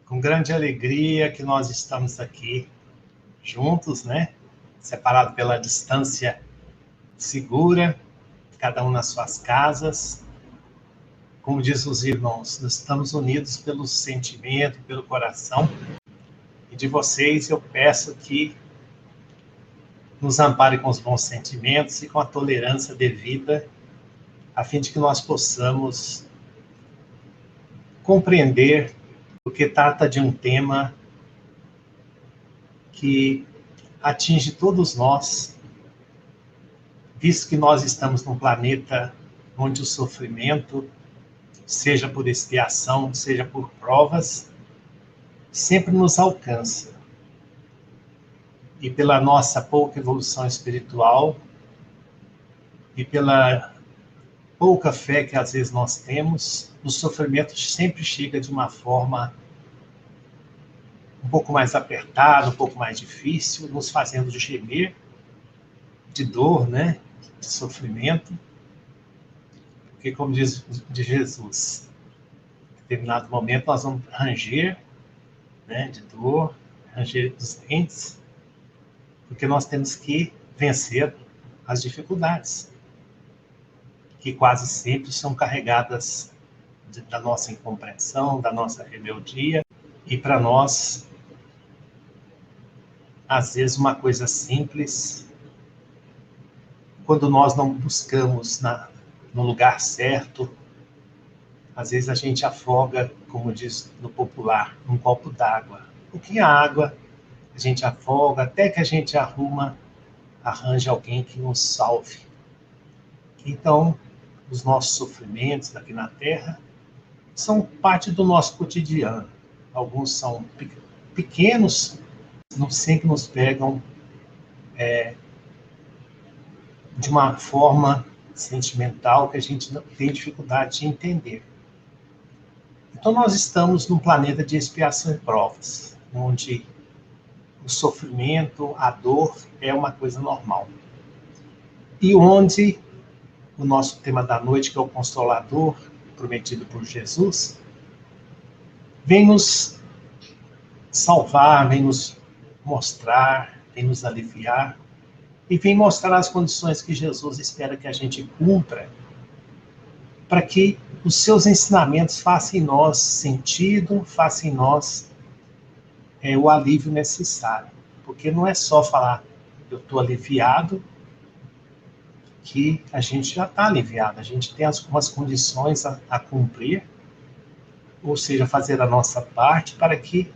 com grande alegria que nós estamos aqui juntos, né? Separados pela distância segura, cada um nas suas casas. Como diz os irmãos, nós estamos unidos pelo sentimento, pelo coração. E de vocês eu peço que nos ampare com os bons sentimentos e com a tolerância devida, a fim de que nós possamos compreender, porque trata de um tema que atinge todos nós, visto que nós estamos num planeta onde o sofrimento, seja por expiação, seja por provas, sempre nos alcança. E pela nossa pouca evolução espiritual, e pela pouca fé que às vezes nós temos, o sofrimento sempre chega de uma forma um pouco mais apertada, um pouco mais difícil, nos fazendo gemer de dor, né? De sofrimento. Porque, como diz Jesus, em determinado momento nós vamos ranger, né? De dor, ranger dos dentes, porque nós temos que vencer as dificuldades, que quase sempre são carregadas da nossa incompreensão, da nossa rebeldia, e para nós, às vezes, uma coisa simples, quando nós não buscamos no lugar certo, às vezes a gente afoga, como diz no popular, um copo d'água. Um pouquinho de água, a gente afoga, até que a gente arranja alguém que nos salve. Então, os nossos sofrimentos aqui na Terra são parte do nosso cotidiano. Alguns são pequenos, não sempre nos pegam de uma forma sentimental que a gente não tem dificuldade de entender. Então, nós estamos num planeta de expiação e provas, onde o sofrimento, a dor é uma coisa normal. E onde o nosso tema da noite, que é o Consolador, prometido por Jesus, vem nos salvar, vem nos mostrar, vem nos aliviar, e vem mostrar as condições que Jesus espera que a gente cumpra, para que os seus ensinamentos façam em nós sentido, façam em nós o alívio necessário. Porque não é só falar, eu estou aliviado, que a gente já está aliviado, a gente tem algumas condições a cumprir, ou seja, fazer a nossa parte para que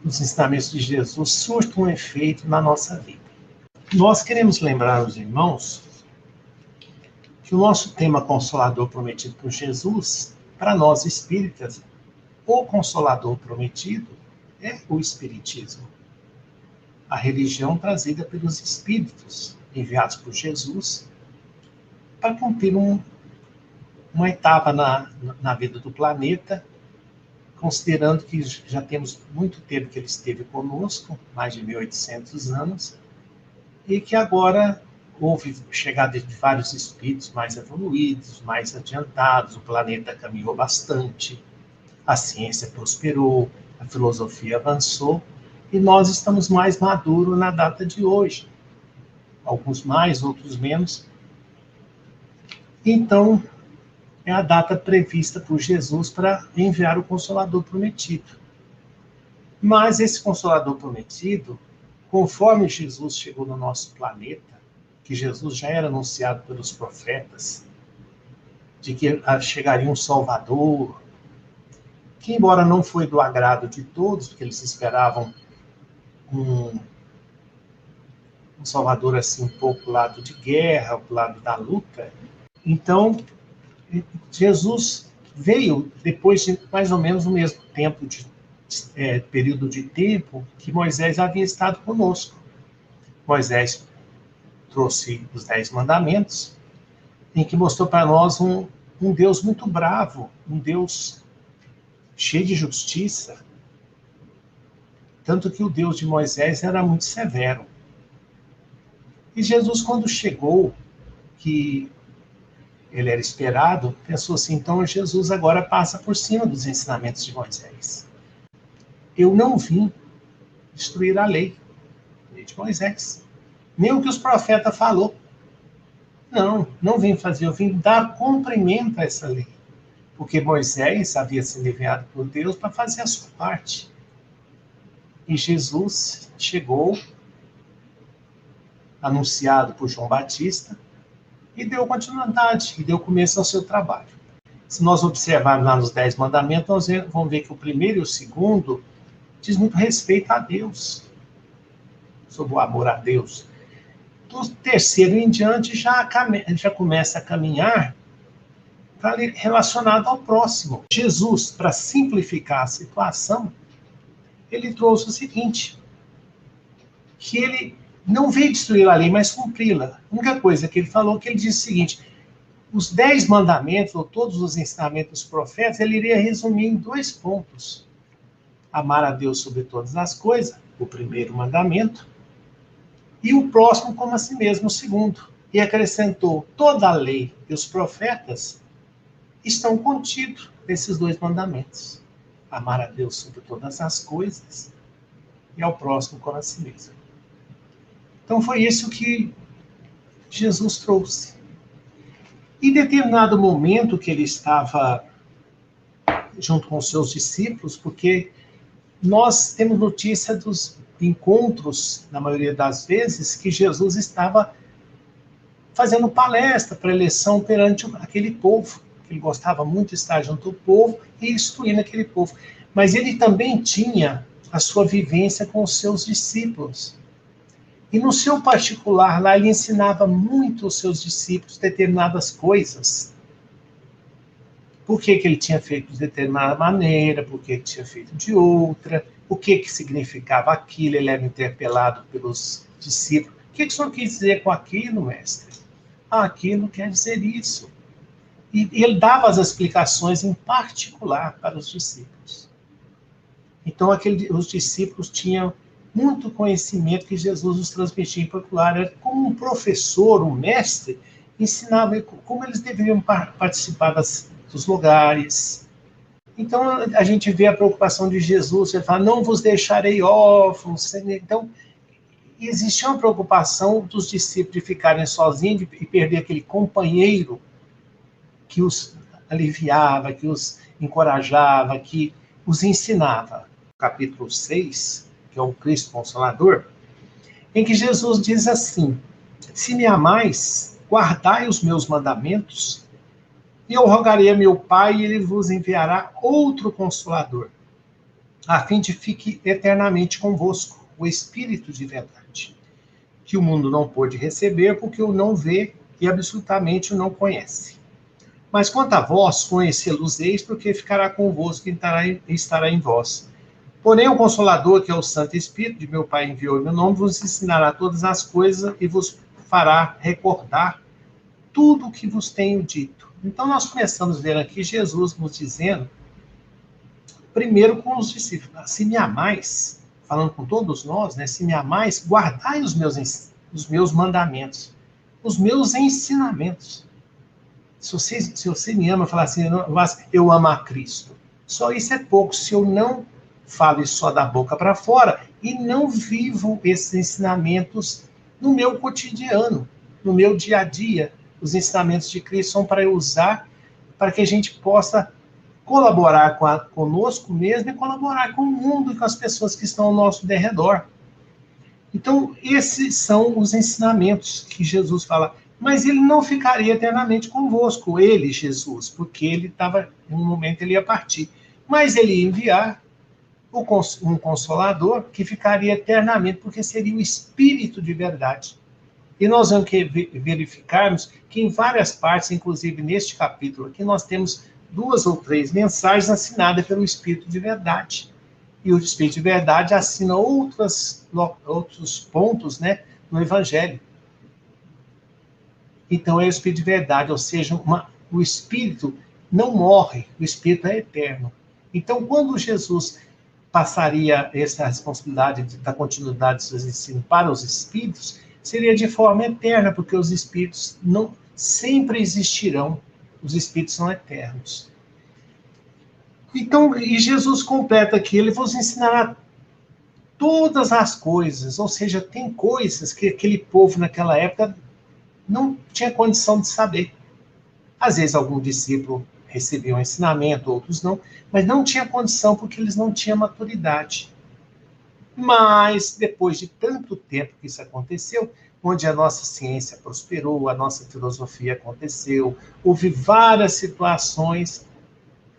os ensinamentos de Jesus surtam um efeito na nossa vida. Nós queremos lembrar os irmãos que o nosso tema Consolador prometido por Jesus, para nós espíritas, o Consolador prometido é o Espiritismo, a religião trazida pelos espíritos, enviados por Jesus, para cumprir uma etapa na vida do planeta, considerando que já temos muito tempo que ele esteve conosco, mais de 1800 anos, e que agora houve chegada de vários espíritos mais evoluídos, mais adiantados, o planeta caminhou bastante, a ciência prosperou, a filosofia avançou, e nós estamos mais maduros na data de hoje. Alguns mais, outros menos. Então, é a data prevista por Jesus para enviar o Consolador prometido. Mas esse Consolador prometido, conforme Jesus chegou no nosso planeta, que Jesus já era anunciado pelos profetas, de que chegaria um Salvador, que embora não foi do agrado de todos, porque eles esperavam um Salvador assim um pouco do lado de guerra, do lado da luta. Então, Jesus veio depois de mais ou menos o mesmo tempo período de tempo que Moisés havia estado conosco. Moisés trouxe os 10 mandamentos, em que mostrou para nós um Deus muito bravo, um Deus cheio de justiça, tanto que o Deus de Moisés era muito severo. E Jesus, quando chegou, que ele era esperado, pensou assim, então Jesus agora passa por cima dos ensinamentos de Moisés. eu não vim destruir a lei de Moisés, nem o que os profetas falou. Não vim fazer, eu vim dar cumprimento a essa lei. Porque Moisés havia sido enviado por Deus para fazer a sua parte. E Jesus chegou, anunciado por João Batista, e deu continuidade, e deu começo ao seu trabalho. Se nós observarmos lá nos 10 mandamentos, nós vamos ver que o primeiro e o segundo diz muito respeito a Deus, sobre o amor a Deus. Do terceiro em diante já começa a caminhar relacionado ao próximo. Jesus, para simplificar a situação, ele trouxe o seguinte, que ele não veio destruir a lei, mas cumpri-la. A única coisa que ele falou, que ele disse o seguinte, os 10 mandamentos, ou todos os ensinamentos dos profetas, ele iria resumir em 2 pontos. Amar a Deus sobre todas as coisas, o primeiro mandamento, e o próximo como a si mesmo, o segundo. E acrescentou, toda a lei e os profetas estão contidos nesses 2 mandamentos. Amar a Deus sobre todas as coisas e ao próximo como a si mesmo. Então foi isso que Jesus trouxe. Em determinado momento que ele estava junto com os seus discípulos, porque nós temos notícia dos encontros, na maioria das vezes, que Jesus estava fazendo palestra para eleição perante aquele povo. Ele gostava muito de estar junto ao povo e instruindo aquele povo. Mas ele também tinha a sua vivência com os seus discípulos. E no seu particular, lá, ele ensinava muito aos seus discípulos determinadas coisas. Por que ele tinha feito de determinada maneira, por que ele tinha feito de outra, o que significava aquilo, ele era interpelado pelos discípulos. O que o senhor quis dizer com aquilo, mestre? Aquilo quer dizer isso. E ele dava as explicações em particular para os discípulos. Então, os discípulos tinham muito conhecimento que Jesus os transmitia em particular. Era como um professor, um mestre, ensinava como eles deveriam participar dos lugares. Então, a gente vê a preocupação de Jesus, ele fala, não vos deixarei órfãos. Então, existia uma preocupação dos discípulos de ficarem sozinhos e perder aquele companheiro que os aliviava, que os encorajava, que os ensinava. Capítulo 6, que é o Cristo Consolador, em que Jesus diz assim, se me amais, guardai os meus mandamentos, e eu rogarei a meu Pai, e ele vos enviará outro Consolador, a fim de fique eternamente convosco, o Espírito de verdade, que o mundo não pôde receber, porque o não vê e absolutamente o não conhece. Mas quanto a vós, conhecê-los-eis, porque ficará convosco e estará em vós. Porém, o Consolador, que é o Santo Espírito, de meu Pai enviou em meu nome, vos ensinará todas as coisas e vos fará recordar tudo o que vos tenho dito. Então, nós começamos a ver aqui Jesus nos dizendo, primeiro com os discípulos, se me amais, falando com todos nós, né, se me amais, guardai os meus mandamentos, os meus ensinamentos. Se você me ama, falar assim, eu amo a Cristo. Só isso é pouco, se eu não falo isso só da boca para fora e não vivo esses ensinamentos no meu cotidiano, no meu dia a dia. Os ensinamentos de Cristo são para eu usar, para que a gente possa colaborar conosco mesmo e colaborar com o mundo e com as pessoas que estão ao nosso derredor. Então, esses são os ensinamentos que Jesus fala. Mas ele não ficaria eternamente convosco, ele, Jesus, porque ele estava, em um momento ele ia partir. Mas ele ia enviar um Consolador que ficaria eternamente, porque seria o Espírito de verdade. E nós vamos verificarmos que em várias partes, inclusive neste capítulo aqui, nós temos 2 ou 3 mensagens assinadas pelo Espírito de verdade. E o Espírito de verdade assina outros pontos, né, no Evangelho. Então é o Espírito de verdade, ou seja, o Espírito não morre, o Espírito é eterno. Então, quando Jesus passaria essa responsabilidade da continuidade dos seus ensinos para os Espíritos, seria de forma eterna, porque os Espíritos não sempre existirão, os Espíritos são eternos. Então, e Jesus completa aqui, ele vos ensinará todas as coisas, ou seja, tem coisas que aquele povo naquela época não tinha condição de saber. Às vezes algum discípulo recebia um ensinamento, outros não, mas não tinha condição porque eles não tinham maturidade. Mas, depois de tanto tempo que isso aconteceu, onde a nossa ciência prosperou, a nossa filosofia aconteceu, houve várias situações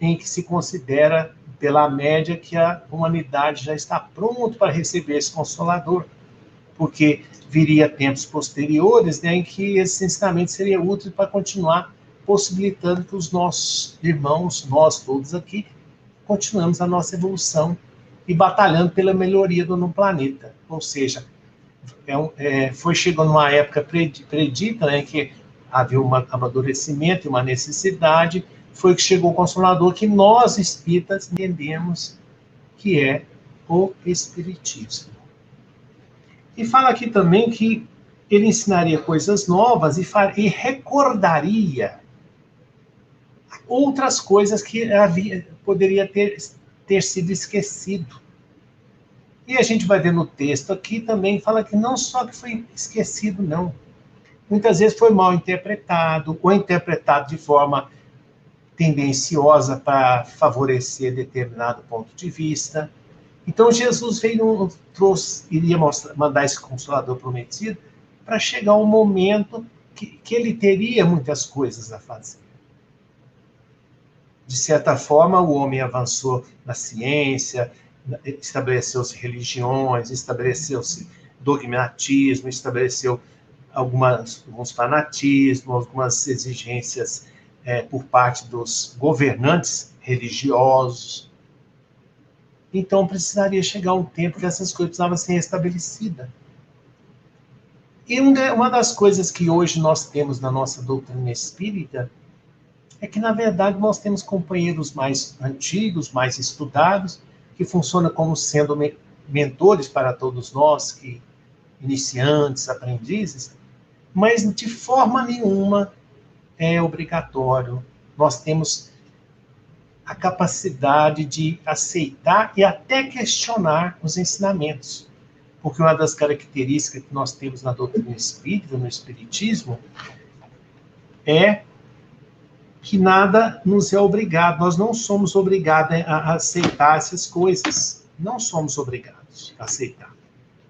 em que se considera, pela média, que a humanidade já está pronta para receber esse Consolador, porque viria tempos posteriores, né, em que esse ensinamento seria útil para continuar possibilitando que os nossos irmãos, nós todos aqui, continuamos a nossa evolução e batalhando pela melhoria no planeta. Ou seja, foi chegando uma época predita, né, que havia um amadurecimento e uma necessidade, foi que chegou o Consolador, que nós espíritas entendemos que é o Espiritismo. E fala aqui também que ele ensinaria coisas novas e recordaria outras coisas que poderia ter sido esquecido. E a gente vai ver no texto aqui também, fala que não só que foi esquecido, não. Muitas vezes foi mal interpretado, ou interpretado de forma tendenciosa para favorecer determinado ponto de vista. Então Jesus iria mandar esse Consolador prometido para chegar um momento que ele teria muitas coisas a fazer. De certa forma, o homem avançou na ciência, estabeleceu-se religiões, estabeleceu-se dogmatismo, estabeleceu alguns fanatismos, algumas exigências por parte dos governantes religiosos. Então, precisaria chegar um tempo que essas coisas precisavam ser restabelecidas. E uma das coisas que hoje nós temos na nossa doutrina espírita é que, na verdade, nós temos companheiros mais antigos, mais estudados, que funcionam como sendo mentores para todos nós, que iniciantes, aprendizes, mas de forma nenhuma é obrigatório. Nós temos a capacidade de aceitar e até questionar os ensinamentos. Porque uma das características que nós temos na doutrina espírita, no Espiritismo, é que nada nos é obrigado. Nós não somos obrigados a aceitar essas coisas. Não somos obrigados a aceitar.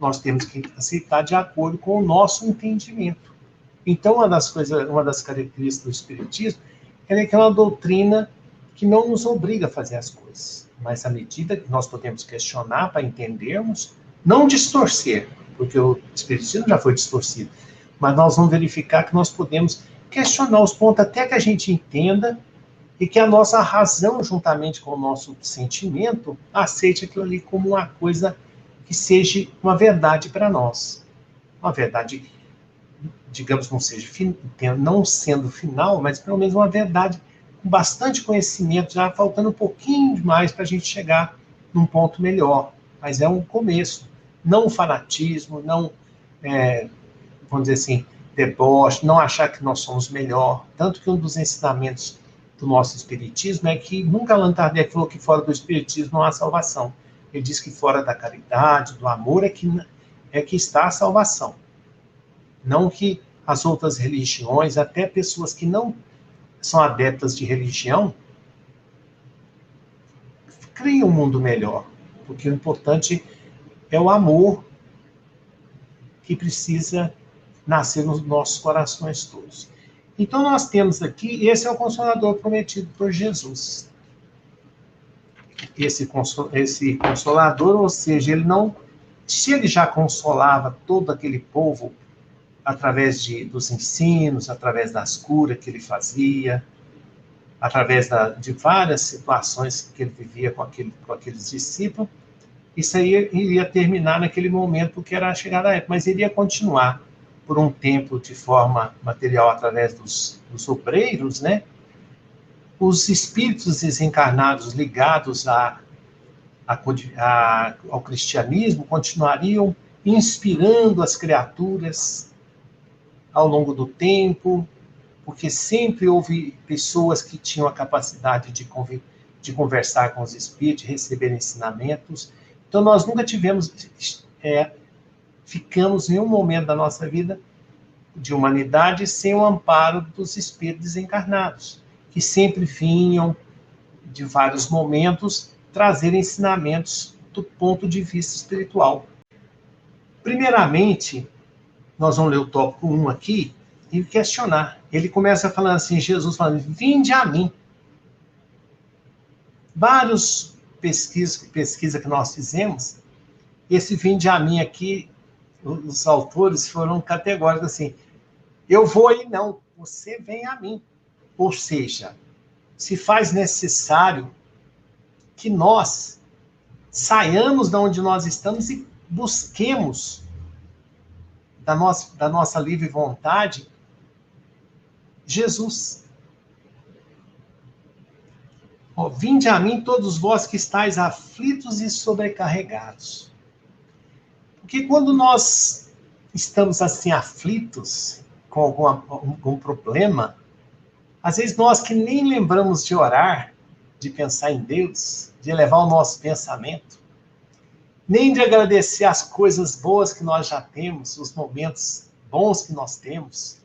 Nós temos que aceitar de acordo com o nosso entendimento. Então, uma das características do Espiritismo é que é uma doutrina que não nos obriga a fazer as coisas. Mas à medida que nós podemos questionar para entendermos, não distorcer, porque o Espiritismo já foi distorcido, mas nós vamos verificar que nós podemos questionar os pontos até que a gente entenda e que a nossa razão, juntamente com o nosso sentimento, aceite aquilo ali como uma coisa que seja uma verdade para nós. Uma verdade, digamos, não sendo final, mas pelo menos uma verdade com bastante conhecimento, já faltando um pouquinho mais para a gente chegar num ponto melhor. Mas é um começo. Não o fanatismo, não, vamos dizer assim, deboche, não achar que nós somos melhor. Tanto que um dos ensinamentos do nosso Espiritismo é que nunca Allan Kardec falou que fora do Espiritismo não há salvação. Ele diz que fora da caridade, do amor, é que está a salvação. Não que as outras religiões, até pessoas que não são adeptas de religião, criem um mundo melhor. Porque o importante é o amor que precisa nascer nos nossos corações todos. Então, nós temos aqui, esse é o Consolador prometido por Jesus. Esse Consolador, ou seja, se ele já consolava todo aquele povo através dos ensinos, através das curas que ele fazia, através de várias situações que ele vivia com aqueles discípulos, isso aí iria terminar naquele momento que era a chegada da época, mas iria continuar por um tempo de forma material através dos obreiros, né? Os espíritos desencarnados ligados ao cristianismo continuariam inspirando as criaturas ao longo do tempo, porque sempre houve pessoas que tinham a capacidade de de conversar com os espíritos, de receber ensinamentos. Então, nós nunca ficamos em um momento da nossa vida de humanidade sem o amparo dos espíritos desencarnados, que sempre vinham, de vários momentos, trazer ensinamentos do ponto de vista espiritual. Primeiramente, nós vamos ler o tópico 1 aqui e questionar. Ele começa falando assim, Jesus falando, vinde a mim. Vários pesquisa que nós fizemos, esse vinde a mim aqui, os autores foram categóricos assim, eu vou e não, você vem a mim. Ou seja, se faz necessário que nós saiamos de onde nós estamos e busquemos da nossa livre vontade Jesus. Vinde a mim todos vós que estáis aflitos e sobrecarregados. Porque quando nós estamos assim aflitos com algum problema, às vezes nós que nem lembramos de orar, de pensar em Deus, de elevar o nosso pensamento, nem de agradecer as coisas boas que nós já temos, os momentos bons que nós temos.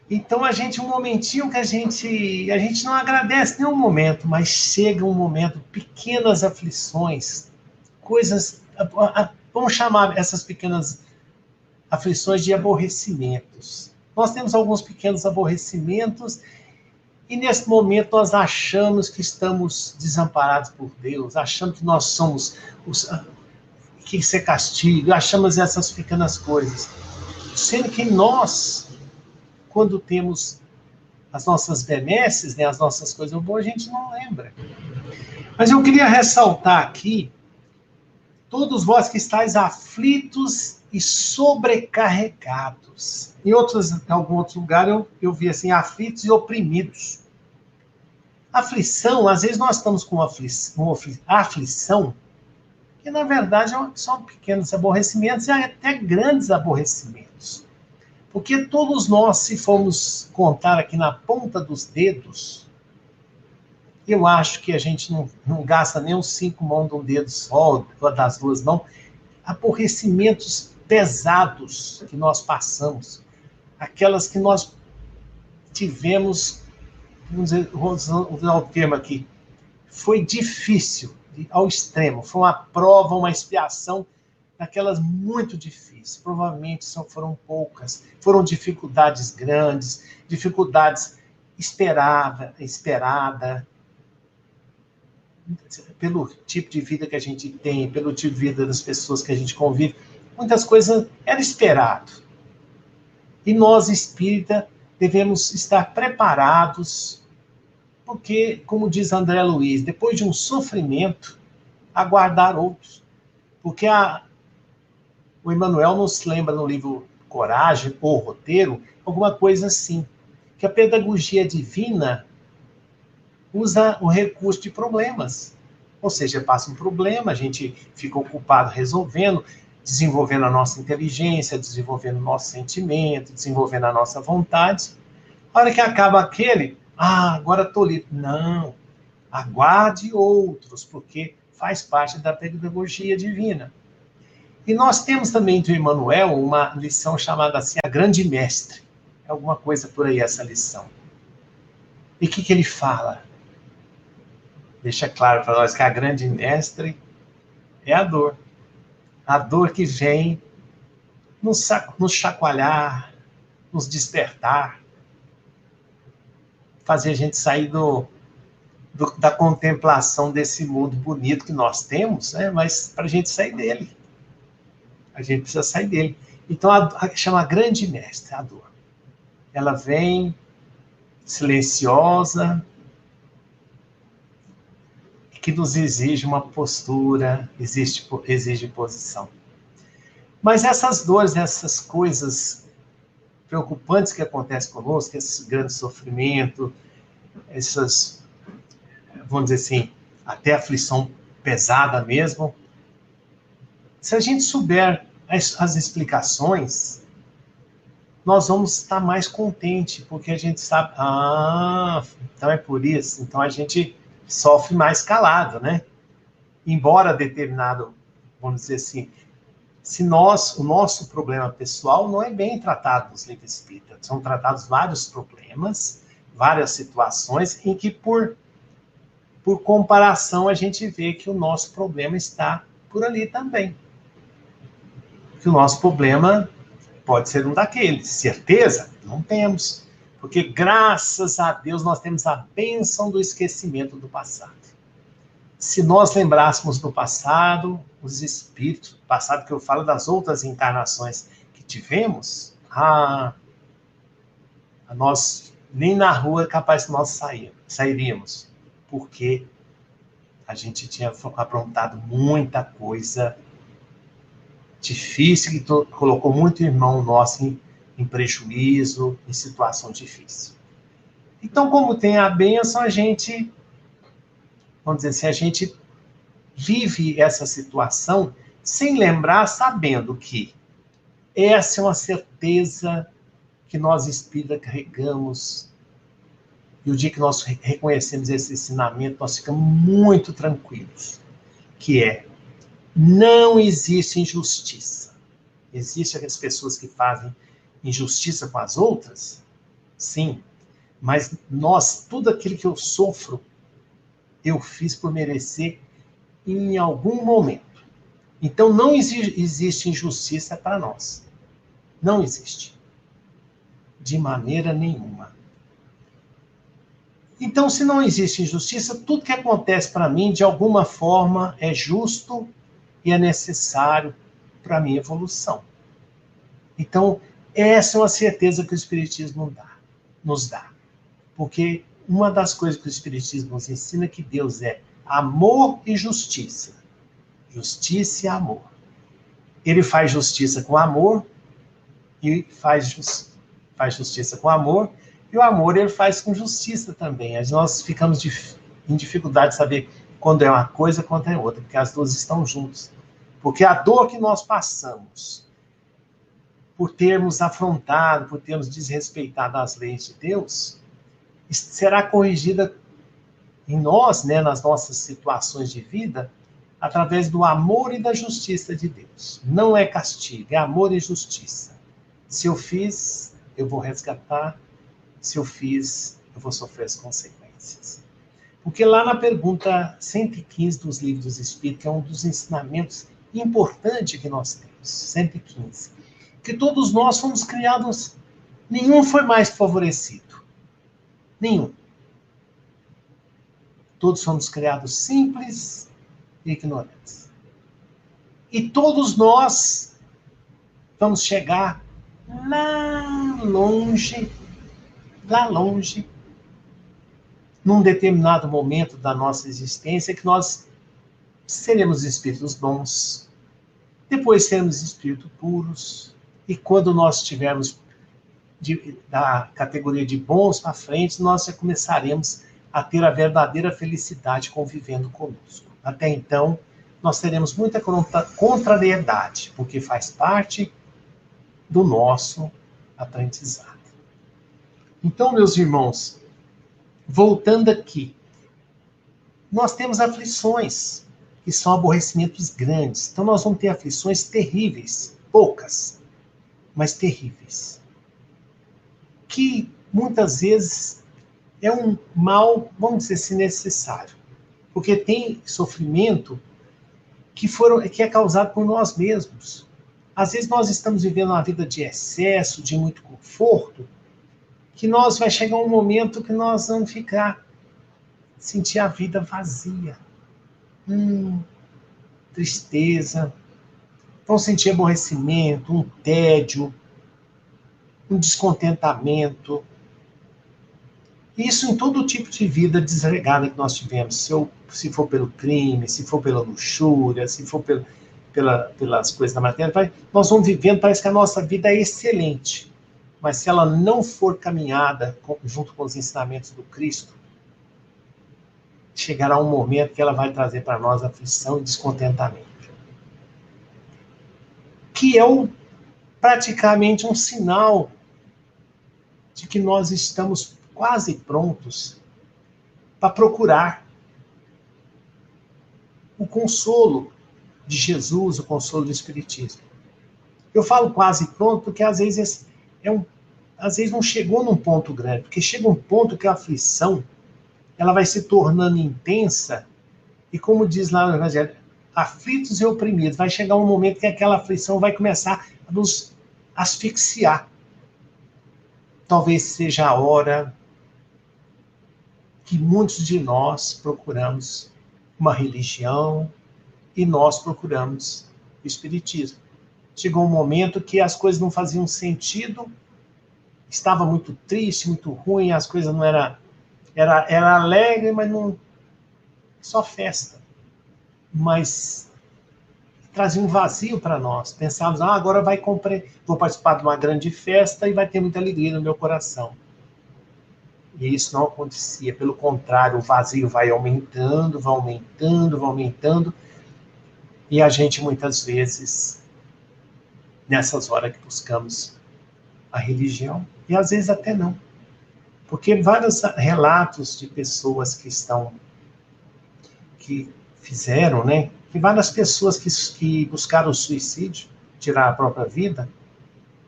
Então, um momentinho que a gente não agradece nenhum momento, mas chega um momento, pequenas aflições, coisas, vamos chamar essas pequenas aflições de aborrecimentos. Nós temos alguns pequenos aborrecimentos e nesse momento nós achamos que estamos desamparados por Deus, achamos que nós somos que isso é castigo, achamos essas pequenas coisas. Sendo que nós, quando temos as nossas benesses, né, as nossas coisas boas, a gente não lembra. Mas eu queria ressaltar aqui, todos vós que estáis aflitos e sobrecarregados. Em algum outro lugar eu vi assim, aflitos e oprimidos. Aflição, às vezes nós estamos com aflição, que na verdade são pequenos aborrecimentos e até grandes aborrecimentos. Porque todos nós, se formos contar aqui na ponta dos dedos, eu acho que a gente não gasta nem os 5 mãos de um dedo só, ou das 2 mãos, aborrecimentos pesados que nós passamos, aquelas que nós tivemos, vamos usar o termo aqui, foi difícil, ao extremo, foi uma prova, uma expiação, daquelas muito difíceis, provavelmente foram poucas, foram dificuldades grandes, dificuldades esperada, pelo tipo de vida que a gente tem, pelo tipo de vida das pessoas que a gente convive, muitas coisas era esperado. E nós, espírita, devemos estar preparados, porque, como diz André Luiz, depois de um sofrimento, aguardar outros. Porque o Emmanuel nos lembra no livro Coragem, ou Roteiro, alguma coisa assim, que a pedagogia divina usa o recurso de problemas. Ou seja, passa um problema, a gente fica ocupado resolvendo, desenvolvendo a nossa inteligência, desenvolvendo o nosso sentimento, desenvolvendo a nossa vontade. A hora que acaba aquele, agora estou livre. Não, aguarde outros, porque faz parte da pedagogia divina. E nós temos também do Emmanuel uma lição chamada assim, a Grande Mestre. É alguma coisa por aí essa lição. E o que ele fala? Deixa claro para nós que a Grande Mestre é a dor. A dor que vem nos chacoalhar, nos despertar, fazer a gente sair da contemplação desse mundo bonito que nós temos, né? Mas para a gente sair dele. A gente precisa sair dele. Então, chama a Grande Mestre, a dor. Ela vem silenciosa, que nos exige uma postura, exige posição. Mas essas dores, essas coisas preocupantes que acontecem conosco, esse grande sofrimento, essas, vamos dizer assim, até aflição pesada mesmo, se a gente souber as explicações, nós vamos estar mais contentes, porque a gente sabe, então é por isso, então a gente sofre mais calado, né? Embora determinado, vamos dizer assim, o nosso problema pessoal não é bem tratado nos livros espíritas, são tratados vários problemas, várias situações em que por comparação a gente vê que o nosso problema está por ali também. Que o nosso problema pode ser um daqueles. Certeza? Não temos. Porque, graças a Deus, nós temos a bênção do esquecimento do passado. Se nós lembrássemos do passado, os espíritos, passado que eu falo das outras encarnações que tivemos, nós nem na rua é capaz que nós sairíamos. Porque a gente tinha aprontado muita coisa difícil, que colocou muito irmão nosso em prejuízo, em situação difícil. Então, como tem a bênção, a gente, vamos dizer assim, a gente vive essa situação sem lembrar, sabendo que essa é uma certeza que nós espíritas carregamos. E o dia que nós reconhecemos esse ensinamento, nós ficamos muito tranquilos, que é: não existe injustiça. Existem aquelas pessoas que fazem injustiça com as outras? Sim. Mas tudo aquilo que eu sofro, eu fiz por merecer em algum momento. Então, não existe injustiça para nós. Não existe. De maneira nenhuma. Então, se não existe injustiça, tudo que acontece para mim, de alguma forma, é justo e é necessário para a minha evolução. Então, essa é uma certeza que o Espiritismo nos dá. Porque uma das coisas que o Espiritismo nos ensina é que Deus é amor e justiça. Justiça e amor. Ele faz justiça com amor e faz justiça com amor, e o amor ele faz com justiça também. Nós ficamos em dificuldade de saber quando é uma coisa e quando é outra, porque as duas estão juntas. Porque a dor que nós passamos por termos afrontado, por termos desrespeitado as leis de Deus, será corrigida em nós, né, nas nossas situações de vida, através do amor e da justiça de Deus. Não é castigo, é amor e justiça. Se eu fiz, eu vou resgatar. Se eu fiz, eu vou sofrer as consequências. Porque lá na pergunta 115 dos Livros dos Espíritos, que é um dos ensinamentos importantes que nós temos, 115, que todos nós fomos criados, nenhum foi mais favorecido. Nenhum. Todos fomos criados simples e ignorantes. E todos nós vamos chegar lá longe, num determinado momento da nossa existência, que nós seremos espíritos bons, depois seremos espíritos puros, e quando nós estivermos da categoria de bons para frente, nós já começaremos a ter a verdadeira felicidade convivendo conosco. Até então, nós teremos muita contrariedade, porque faz parte do nosso aprendizado. Então, meus irmãos, voltando aqui, nós temos aflições, que são aborrecimentos grandes. Então, nós vamos ter aflições terríveis, poucas, mas terríveis. Que, muitas vezes, é um mal, vamos dizer assim, necessário. Porque tem sofrimento que é causado por nós mesmos. Às vezes, nós estamos vivendo uma vida de excesso, de muito conforto, que vai chegar um momento que nós vamos sentir a vida vazia. Tristeza. Vamos sentir aborrecimento, um tédio, um descontentamento. Isso em todo tipo de vida desregada que nós tivemos. Se for pelo crime, se for pela luxúria, se for pelas coisas da matéria, nós vamos vivendo, parece que a nossa vida é excelente. Mas se ela não for caminhada junto com os ensinamentos do Cristo, chegará um momento que ela vai trazer para nós aflição e descontentamento. Que é praticamente um sinal de que nós estamos quase prontos para procurar o consolo de Jesus, o consolo do Espiritismo. Eu falo quase pronto porque às vezes às vezes não chegou num ponto grande, porque chega um ponto que a aflição ela vai se tornando intensa e, como diz lá no Evangelho, aflitos e oprimidos, vai chegar um momento que aquela aflição vai começar a nos asfixiar. Talvez seja a hora que muitos de nós procuramos uma religião e nós procuramos o Espiritismo. Chegou um momento que as coisas não faziam sentido, estava muito triste, muito ruim, as coisas não era alegre, mas não só festa. Mas trazia um vazio para nós. Pensávamos, agora vou participar de uma grande festa e vai ter muita alegria no meu coração. E isso não acontecia. Pelo contrário, o vazio vai aumentando, vai aumentando, vai aumentando. E a gente, muitas vezes, nessas horas que buscamos a religião, e às vezes até não. Porque vários relatos de pessoas que fizeram, né? Que várias pessoas que buscaram o suicídio, tirar a própria vida,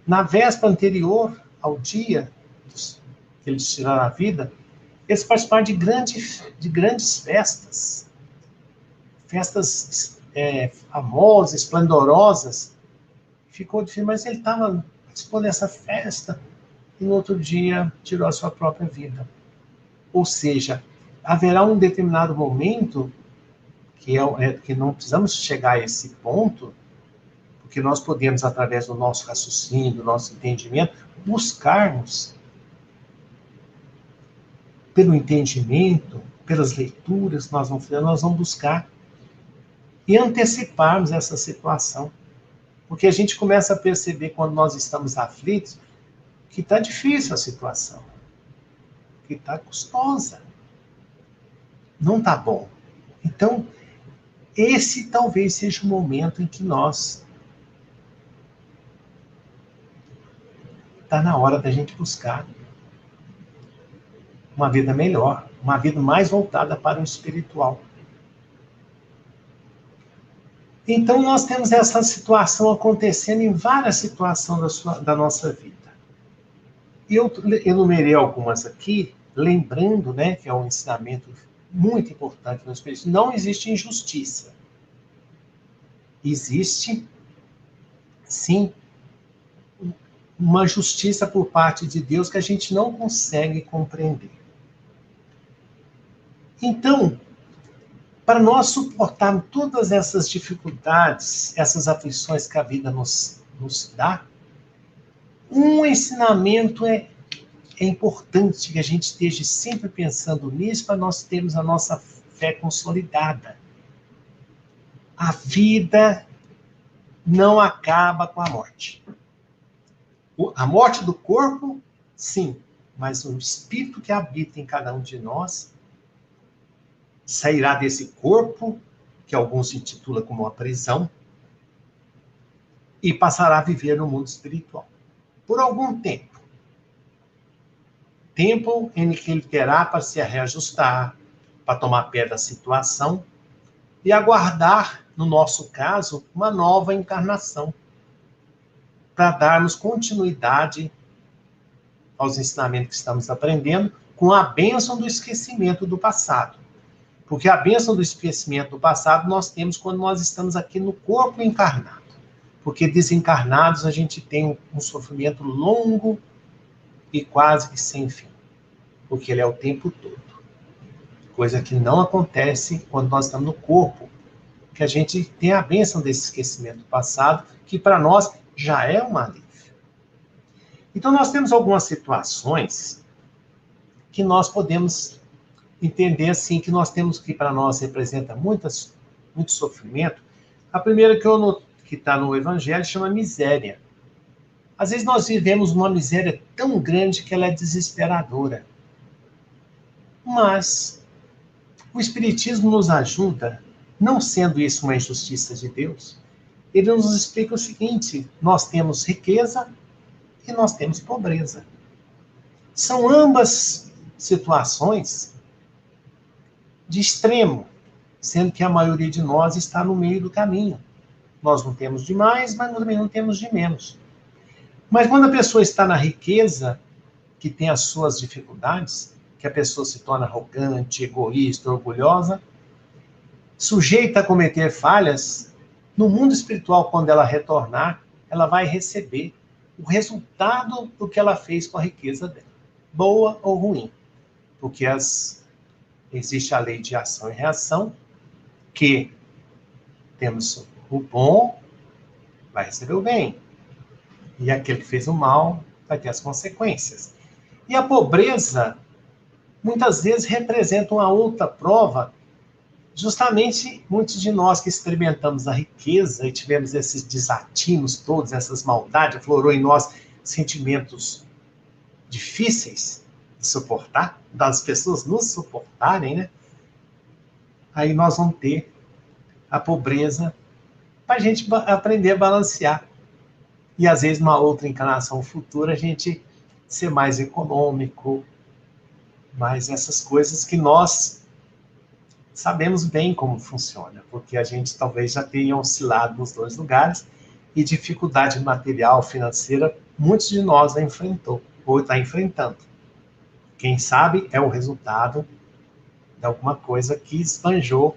na véspera anterior ao dia que eles tiraram a vida, eles participaram de grandes festas. Festas famosas, esplendorosas. Ficou difícil, mas ele participou dessa festa e no outro dia tirou a sua própria vida. Ou seja, haverá um determinado momento que não precisamos chegar a esse ponto, porque nós podemos, através do nosso raciocínio, do nosso entendimento, buscarmos, pelo entendimento, pelas leituras que nós vamos buscar e anteciparmos essa situação. Porque a gente começa a perceber, quando nós estamos aflitos, que está difícil a situação, que está custosa, não está bom. Então, esse talvez seja o momento em que está na hora da gente buscar uma vida melhor, uma vida mais voltada para o espiritual. Então, nós temos essa situação acontecendo em várias situações da nossa vida. E eu enumerei algumas aqui, lembrando, né, que é um ensinamento muito importante no Espiritismo. Não existe injustiça. Existe, sim, uma justiça por parte de Deus que a gente não consegue compreender. Então, para nós suportarmos todas essas dificuldades, essas aflições que a vida nos dá, um ensinamento é importante que a gente esteja sempre pensando nisso para nós termos a nossa fé consolidada. A vida não acaba com a morte. A morte do corpo, sim, mas o espírito que habita em cada um de nós sairá desse corpo, que alguns intitulam como uma prisão, e passará a viver no mundo espiritual. Por algum tempo. Tempo em que ele terá para se reajustar, para tomar pé da situação e aguardar, no nosso caso, uma nova encarnação, para darmos continuidade aos ensinamentos que estamos aprendendo, com a bênção do esquecimento do passado. Porque a bênção do esquecimento do passado nós temos quando nós estamos aqui no corpo encarnado. Porque desencarnados a gente tem um sofrimento longo e quase que sem fim. Porque ele é o tempo todo. Coisa que não acontece quando nós estamos no corpo. Que a gente tem a bênção desse esquecimento do passado, que para nós já é um alívio. Então nós temos algumas situações que nós podemos entender assim, que nós temos que para nós representa muito sofrimento. A primeira que está no Evangelho chama miséria. Às vezes nós vivemos uma miséria tão grande que ela é desesperadora. Mas o Espiritismo nos ajuda, não sendo isso uma injustiça de Deus, ele nos explica o seguinte: nós temos riqueza e nós temos pobreza. São ambas situações de extremo, sendo que a maioria de nós está no meio do caminho. Nós não temos de mais, mas também não temos de menos. Mas quando a pessoa está na riqueza, que tem as suas dificuldades, que a pessoa se torna arrogante, egoísta, orgulhosa, sujeita a cometer falhas, no mundo espiritual, quando ela retornar, ela vai receber o resultado do que ela fez com a riqueza dela, boa ou ruim, porque existe a lei de ação e reação, que temos o bom, vai receber o bem, e aquele que fez o mal vai ter as consequências. E a pobreza, muitas vezes, representa uma outra prova. Justamente, muitos de nós que experimentamos a riqueza e tivemos esses desatinos todos, essas maldades, aflorou em nós sentimentos difíceis de suportar, das pessoas nos suportarem, né? Aí nós vamos ter a pobreza para a gente aprender a balancear. E, às vezes, numa outra encarnação futura, a gente ser mais econômico, mais essas coisas que nós sabemos bem como funciona, porque a gente talvez já tenha oscilado nos dois lugares, e dificuldade material, financeira, muitos de nós já enfrentou, ou está enfrentando. Quem sabe é o resultado de alguma coisa que esbanjou.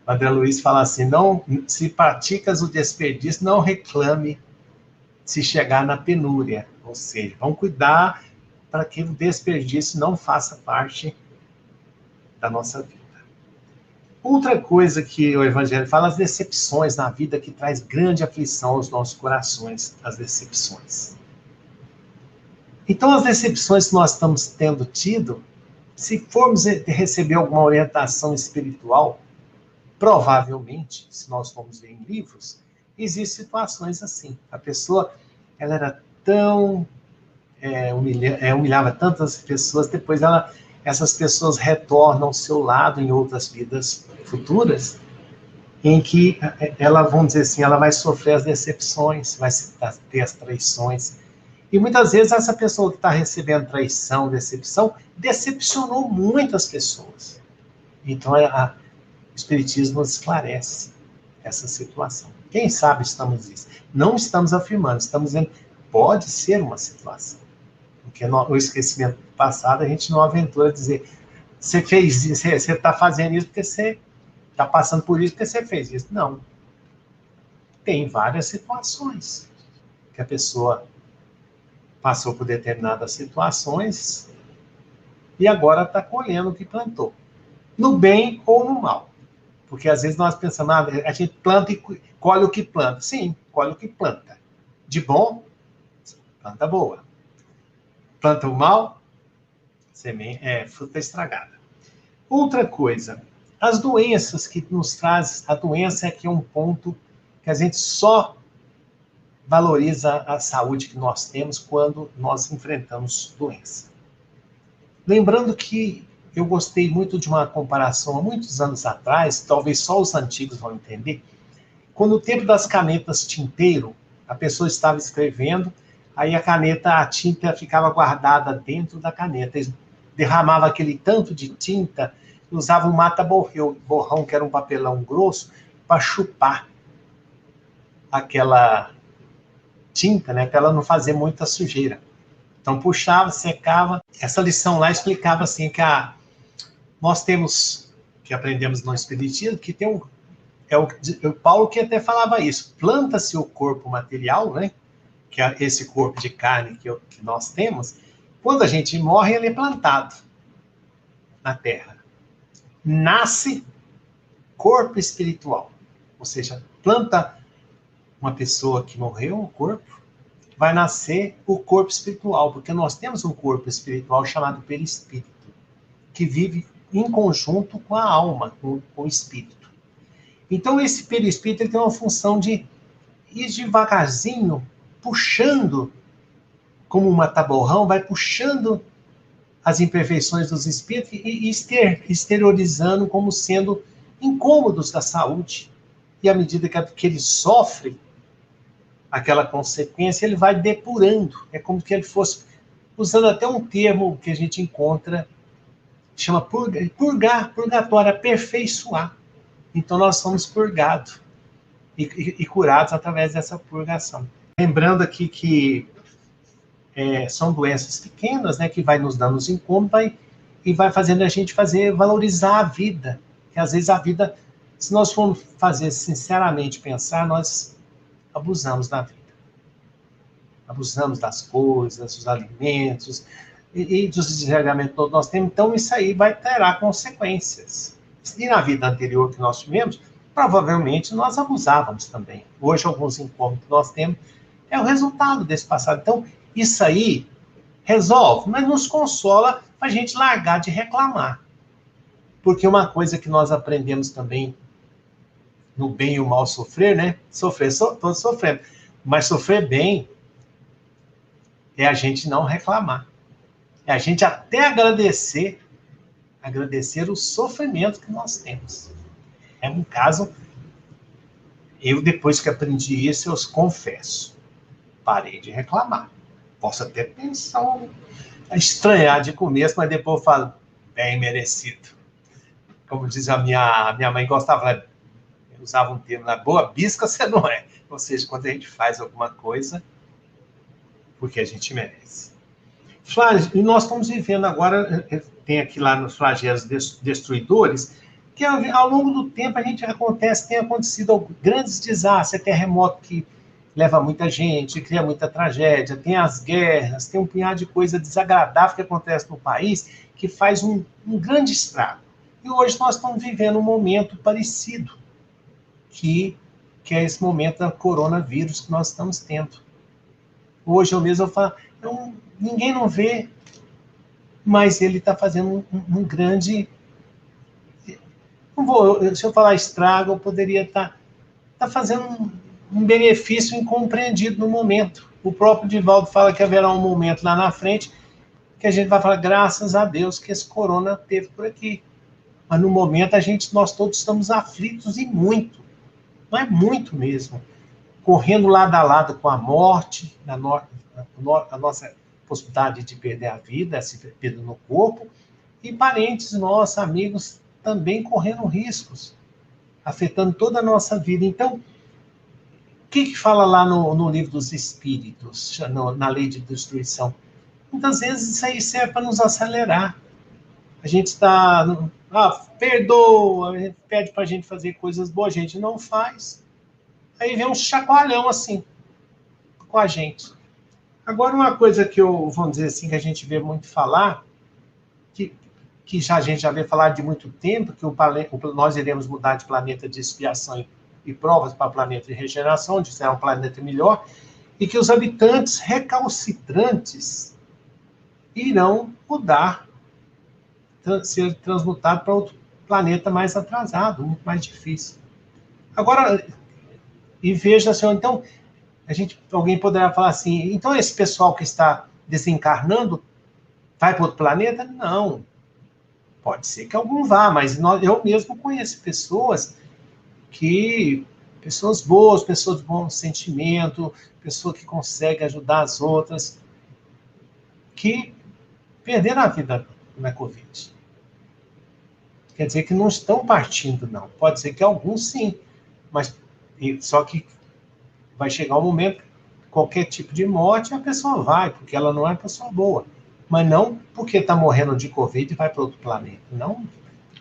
O André Luiz fala assim, não, se praticas o desperdício, não reclame se chegar na penúria, ou seja, vamos cuidar para que o desperdício não faça parte da nossa vida. Outra coisa que o Evangelho fala, as decepções na vida, que traz grande aflição aos nossos corações, as decepções. Então, as decepções que nós estamos tendo tido, se formos receber alguma orientação espiritual, provavelmente, se nós formos ver em livros, existem situações assim. A pessoa, ela era tão... humilhava tantas pessoas, depois essas pessoas retornam ao seu lado em outras vidas futuras, em que ela, vamos dizer assim, ela vai sofrer as decepções, vai ter as traições. E muitas vezes essa pessoa que está recebendo traição, decepção, decepcionou muitas pessoas. Então o Espiritismo esclarece essa situação. Quem sabe estamos nisso? Não estamos afirmando, estamos dizendo pode ser uma situação. Porque no esquecimento passado a gente não aventura dizer você fez isso, você está fazendo isso porque você está passando por isso porque você fez isso. Não. Tem várias situações que a pessoa passou por determinadas situações e agora está colhendo o que plantou. No bem ou no mal. Porque às vezes nós pensamos, a gente planta e colhe o que planta. Sim, colhe o que planta. De bom, planta boa. Planta o mal, fruta estragada. Outra coisa, as doenças que nos trazem, a doença é que é um ponto que a gente só valoriza a saúde que nós temos quando nós enfrentamos doença. Lembrando que eu gostei muito de uma comparação há muitos anos atrás, talvez só os antigos vão entender, quando no tempo das canetas tinteiro, a pessoa estava escrevendo, aí a tinta ficava guardada dentro da caneta, eles derramavam aquele tanto de tinta, usavam um mata-borrão, que era um papelão grosso, para chupar aquela tinta, né, para ela não fazer muita sujeira. Então puxava, secava. Essa lição lá explicava assim que nós temos, que aprendemos no Espiritismo, que tem o Paulo que até falava isso, planta-se o corpo material, né, que é esse corpo de carne que nós temos, quando a gente morre, ele é plantado na terra. Nasce corpo espiritual, ou seja, planta uma pessoa que morreu, o corpo, vai nascer o corpo espiritual, porque nós temos um corpo espiritual chamado perispírito, que vive em conjunto com a alma, com o espírito. Então, esse perispírito ele tem uma função de ir devagarzinho, puxando, como um mata-borrão, vai puxando as imperfeições dos espíritos e exteriorizando como sendo incômodos da saúde. E à medida que ele sofre aquela consequência, ele vai depurando. É como que ele fosse usando até um termo que a gente encontra, chama purgatório, aperfeiçoar. Então, nós somos purgados e curados através dessa purgação. Lembrando aqui que são doenças pequenas, né, que vai nos dando os incômodos e vai fazendo a gente valorizar a vida. Que às vezes a vida, se nós formos fazer sinceramente pensar, nós abusamos da vida. Abusamos das coisas, dos alimentos e dos desregramentos que nós temos. Então, isso aí vai ter consequências. E na vida anterior que nós tivemos, provavelmente nós abusávamos também. Hoje, alguns incômodos que nós temos é o resultado desse passado. Então, isso aí resolve, mas nos consola para a gente largar de reclamar. Porque uma coisa que nós aprendemos também no bem e o mal sofrer, né? Sofrer, todos sofrendo. Mas sofrer bem é a gente não reclamar. É a gente até agradecer o sofrimento que nós temos. É um caso, eu depois que aprendi isso, eu confesso, parei de reclamar. Posso até pensar, estranhar de começo, mas depois eu falo, bem merecido. Como diz a minha mãe, gostava, usava um termo, na boa bisca você não é. Ou seja, quando a gente faz alguma coisa, porque a gente merece. E nós estamos vivendo agora, tem aqui lá nos flagelos destruidores, que ao longo do tempo tem acontecido grandes desastres, terremoto que leva muita gente, cria muita tragédia, tem as guerras, tem um punhado de coisa desagradável que acontece no país, que faz um grande estrago. E hoje nós estamos vivendo um momento parecido, que é esse momento da coronavírus que nós estamos tendo. Hoje eu mesmo falo, ninguém não vê, mas ele está fazendo um grande... se eu falar estrago, eu poderia estar fazendo um benefício incompreendido no momento. O próprio Divaldo fala que haverá um momento lá na frente que a gente vai falar, graças a Deus que esse corona teve por aqui. Mas no momento nós todos estamos aflitos e muito. Não é muito mesmo. Correndo lado a lado com a morte, a nossa possibilidade de perder a vida, se perder no corpo, e parentes nossos, amigos, também correndo riscos, afetando toda a nossa vida. Então, o que fala lá no livro dos Espíritos, na lei de destruição? Muitas vezes isso aí serve para nos acelerar. A gente está... perdoa, a gente pede para a gente fazer coisas boas, a gente não faz. Aí vem um chacoalhão assim, com a gente. Agora, uma coisa que vamos dizer assim, que a gente vê muito falar, que a gente já vê falar de muito tempo, que nós iremos mudar de planeta de expiação e provas para planeta de regeneração, onde será um planeta melhor, e que os habitantes recalcitrantes irão mudar, ser transmutados para outro planeta mais atrasado, muito mais difícil. Agora, e veja, senhor, então, alguém poderá falar assim, então esse pessoal que está desencarnando vai para outro planeta? Não. Pode ser que algum vá, mas eu mesmo conheço pessoas boas, pessoas de bom sentimento, pessoa que consegue ajudar as outras, que perderam a vida na Covid. Quer dizer que não estão partindo, não. Pode ser que alguns sim, mas só que vai chegar um momento, qualquer tipo de morte, a pessoa vai, porque ela não é pessoa boa. Mas não porque está morrendo de Covid e vai para outro planeta.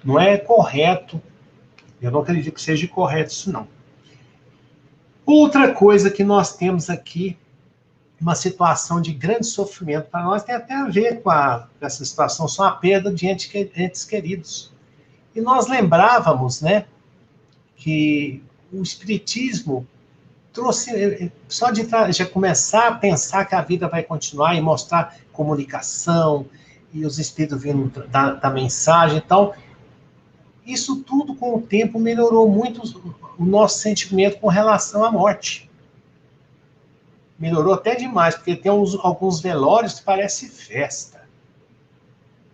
Não é correto. Eu não acredito que seja correto isso, não. Outra coisa que nós temos aqui, uma situação de grande sofrimento para nós, tem até a ver com essa situação, só a perda de entes queridos. E nós lembrávamos, né, que o Espiritismo trouxe, só de já começar a pensar que a vida vai continuar e mostrar comunicação, e os Espíritos vindo da mensagem e tal, isso tudo com o tempo melhorou muito o nosso sentimento com relação à morte. Melhorou até demais, porque tem alguns velórios que parece festa.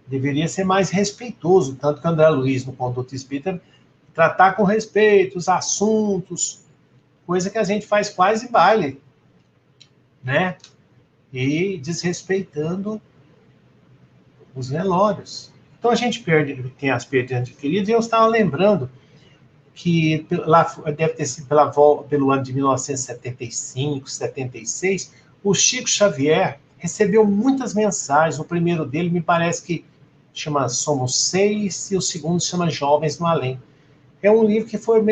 Deveria ser mais respeitoso, tanto que André Luiz, no Conduta Espírita, tratar com respeito os assuntos, coisa que a gente faz quase baile, né? E desrespeitando os velórios. Então a gente tem as perdas de queridos, e eu estava lembrando que lá deve ter sido pelo ano de 1975, 76, o Chico Xavier recebeu muitas mensagens. O primeiro dele me parece que chama Somos Seis, e o segundo chama Jovens no Além. É um livro que foi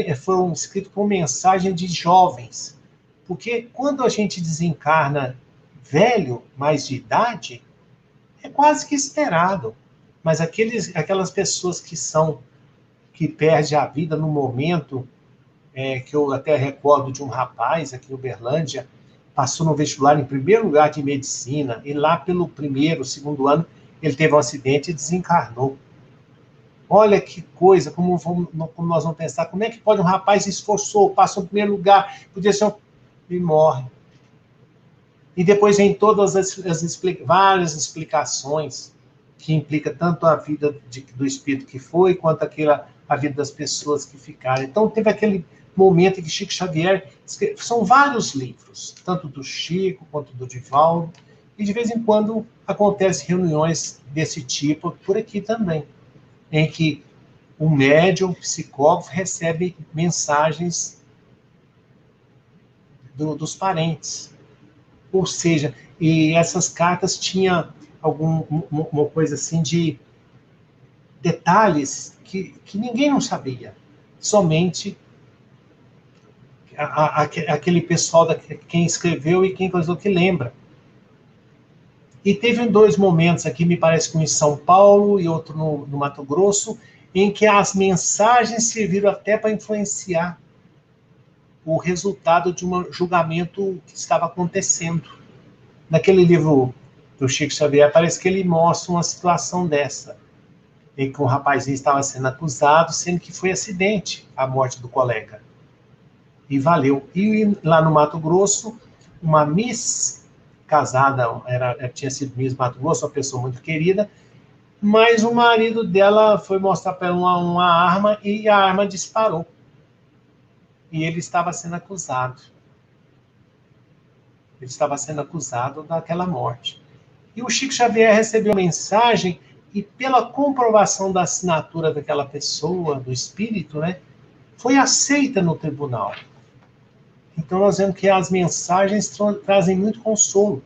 escrito com mensagem de jovens, porque quando a gente desencarna velho, mais de idade, é quase que esperado. Mas aquelas pessoas que perdem a vida no momento, que eu até recordo de um rapaz aqui em Uberlândia, passou no vestibular em primeiro lugar de medicina, e lá pelo primeiro, segundo ano, ele teve um acidente e desencarnou. Olha que coisa, como nós vamos pensar, como é que pode um rapaz se esforçou, passou no primeiro lugar, podia ser e morre. E depois vem todas várias explicações que implica tanto a vida do espírito que foi, quanto a vida das pessoas que ficaram. Então teve aquele momento em que Chico Xavier são vários livros, tanto do Chico quanto do Divaldo, e de vez em quando acontecem reuniões desse tipo por aqui também, em que o médium, o psicógrafo, recebe mensagens dos parentes. Ou seja, e essas cartas tinham uma coisa assim de detalhes que ninguém não sabia. Somente aquele pessoal, quem escreveu e quem coisou que lembra. E teve 2 momentos aqui, me parece que um em São Paulo e outro no Mato Grosso, em que as mensagens serviram até para influenciar o resultado de um julgamento que estava acontecendo. Naquele livro do Chico Xavier, parece que ele mostra uma situação dessa, em que um rapazinho estava sendo acusado, sendo que foi acidente a morte do colega. E valeu. E lá no Mato Grosso, uma Miss casada, tinha sido Miss Mato Grosso, uma pessoa muito querida, mas o marido dela foi mostrar para ela uma arma e a arma disparou. E ele estava sendo acusado. Ele estava sendo acusado daquela morte. E o Chico Xavier recebeu a mensagem e, pela comprovação da assinatura daquela pessoa, do espírito, né, foi aceita no tribunal. Então, nós vemos que as mensagens trazem muito consolo.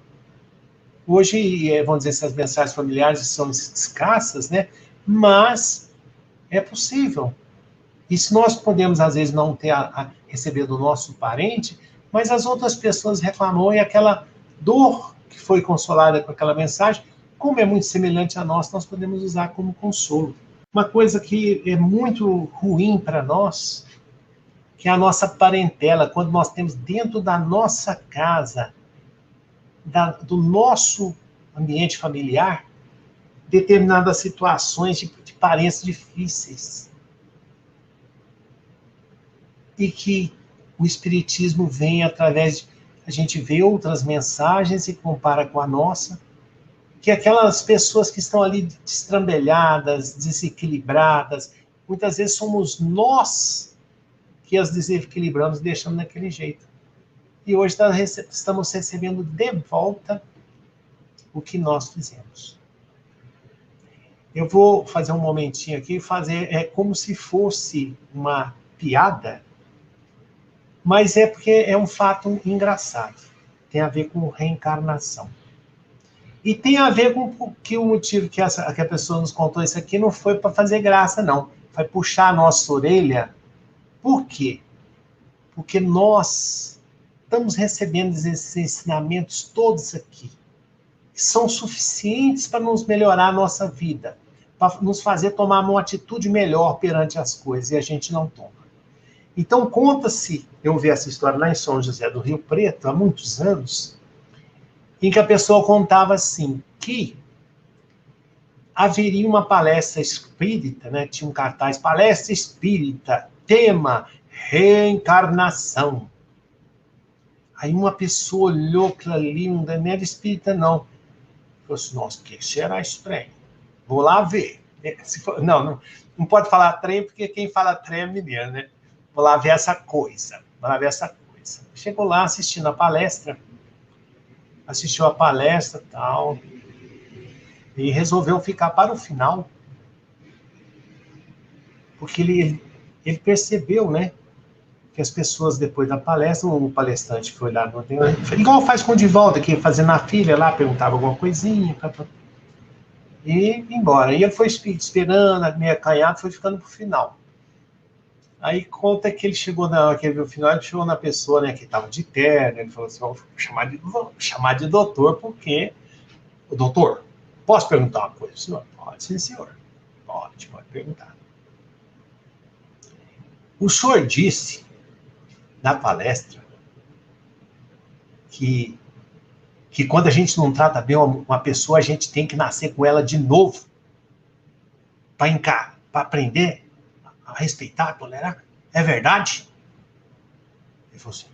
Hoje, vamos dizer, essas mensagens familiares são escassas, né, mas é possível. E se nós podemos, às vezes, não ter receber do nosso parente, mas as outras pessoas reclamam, e aquela dor que foi consolada com aquela mensagem, como é muito semelhante a nós podemos usar como consolo. Uma coisa que é muito ruim para nós, que é a nossa parentela, quando nós temos dentro da nossa casa, do nosso ambiente familiar, determinadas situações de parentes difíceis. E que o Espiritismo vem através de... A gente vê outras mensagens e compara com a nossa, que aquelas pessoas que estão ali destrambelhadas, desequilibradas, muitas vezes somos nós que as desequilibramos, deixando daquele jeito. E hoje estamos recebendo de volta o que nós fizemos. Eu vou fazer um momentinho aqui, como se fosse uma piada, mas é porque é um fato engraçado. Tem a ver com reencarnação. E tem a ver com que o motivo que a pessoa nos contou isso aqui não foi para fazer graça, não. Foi puxar a nossa orelha. Por quê? Porque nós estamos recebendo esses ensinamentos todos aqui, que são suficientes para nos melhorar a nossa vida, para nos fazer tomar uma atitude melhor perante as coisas, e a gente não toma. Então, conta-se, eu vi essa história lá em São José do Rio Preto, há muitos anos, em que a pessoa contava assim, que haveria uma palestra espírita, né? Tinha um cartaz, palestra espírita, tema, reencarnação. Aí uma pessoa olhou aquilo ali, não era espírita, não. Falou assim, nossa, o que será estranho? Vou lá ver. Não pode falar trem, porque quem fala trem é mineiro, né? Vou lá ver essa coisa. Chegou lá assistindo a palestra, assistiu a palestra e tal. E resolveu ficar para o final, porque ele percebeu, né, que as pessoas, depois da palestra, o palestrante foi lá, igual faz com o Divaldo, que fazendo a filha lá, perguntava alguma coisinha, e embora. E ele foi esperando, meio acanhado, foi ficando pro final. Aí conta que ele chegou que ele viu o final, ele chegou na pessoa, né, que estava de terno, ele falou assim, vou chamar de doutor, porque... Doutor, posso perguntar uma coisa? Senhor? Pode, sim, senhor. Pode perguntar. O senhor disse, na palestra, que quando a gente não trata bem uma pessoa, a gente tem que nascer com ela de novo, para aprender a respeitar, a tolerar. É verdade? Ele falou assim,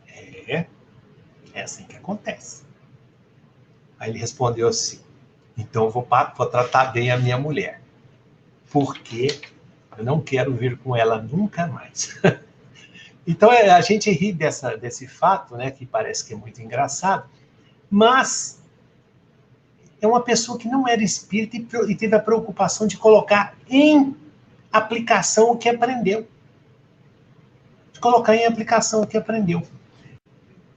é assim que acontece. Aí ele respondeu assim, então eu vou tratar bem a minha mulher, porque eu não quero vir com ela nunca mais. Então a gente ri desse fato, né, que parece que é muito engraçado, mas é uma pessoa que não era espírita e teve a preocupação de colocar em aplicação o que aprendeu.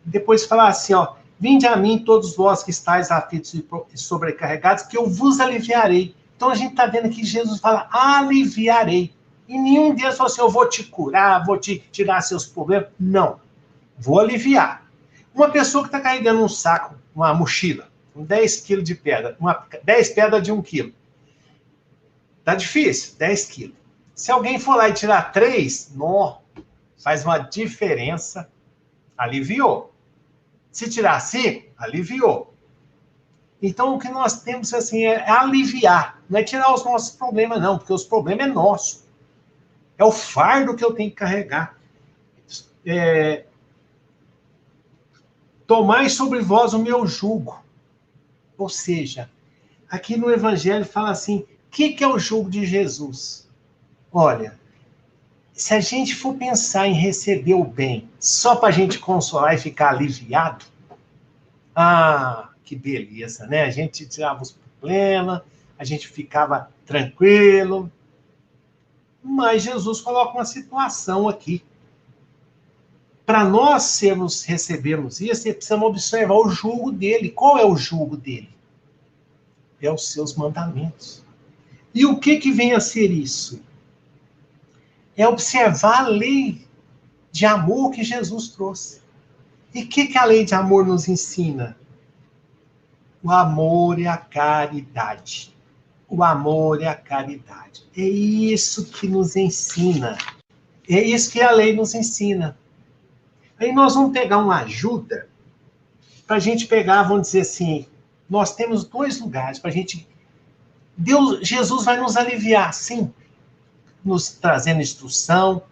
Depois falar assim, ó, vinde a mim todos vós que estáis aflitos e sobrecarregados, que eu vos aliviarei. Então a gente está vendo que Jesus fala, aliviarei. E nenhum deles falou assim, eu vou te curar, vou te tirar seus problemas. Não, vou aliviar. Uma pessoa que está carregando um saco, uma mochila, com 10 quilos de pedra, 10 pedras de 1 quilo. Tá difícil, 10 quilos. Se alguém for lá e tirar 3, faz uma diferença, aliviou. Se tirar 5, aliviou. Então, o que nós temos assim, é aliviar. Não é tirar os nossos problemas, não, porque os problemas é nosso. É o fardo que eu tenho que carregar. Tomai sobre vós o meu jugo. Ou seja, aqui no Evangelho fala assim, o que é o jugo de Jesus? Olha, se a gente for pensar em receber o bem só para a gente consolar e ficar aliviado, que beleza, né? A gente tirava os problemas, a gente ficava tranquilo. Mas Jesus coloca uma situação aqui. Para nós recebermos isso, precisamos observar o jugo dele. Qual é o jugo dele? É os seus mandamentos. E o que vem a ser isso? É observar a lei de amor que Jesus trouxe. E o que a lei de amor nos ensina? O amor e a caridade. O amor e a caridade. É isso que nos ensina. É isso que a lei nos ensina. Aí nós vamos pegar uma ajuda para a gente pegar, vamos dizer assim, nós temos 2 lugares para a gente... Jesus vai nos aliviar, sim, nos trazendo instrução,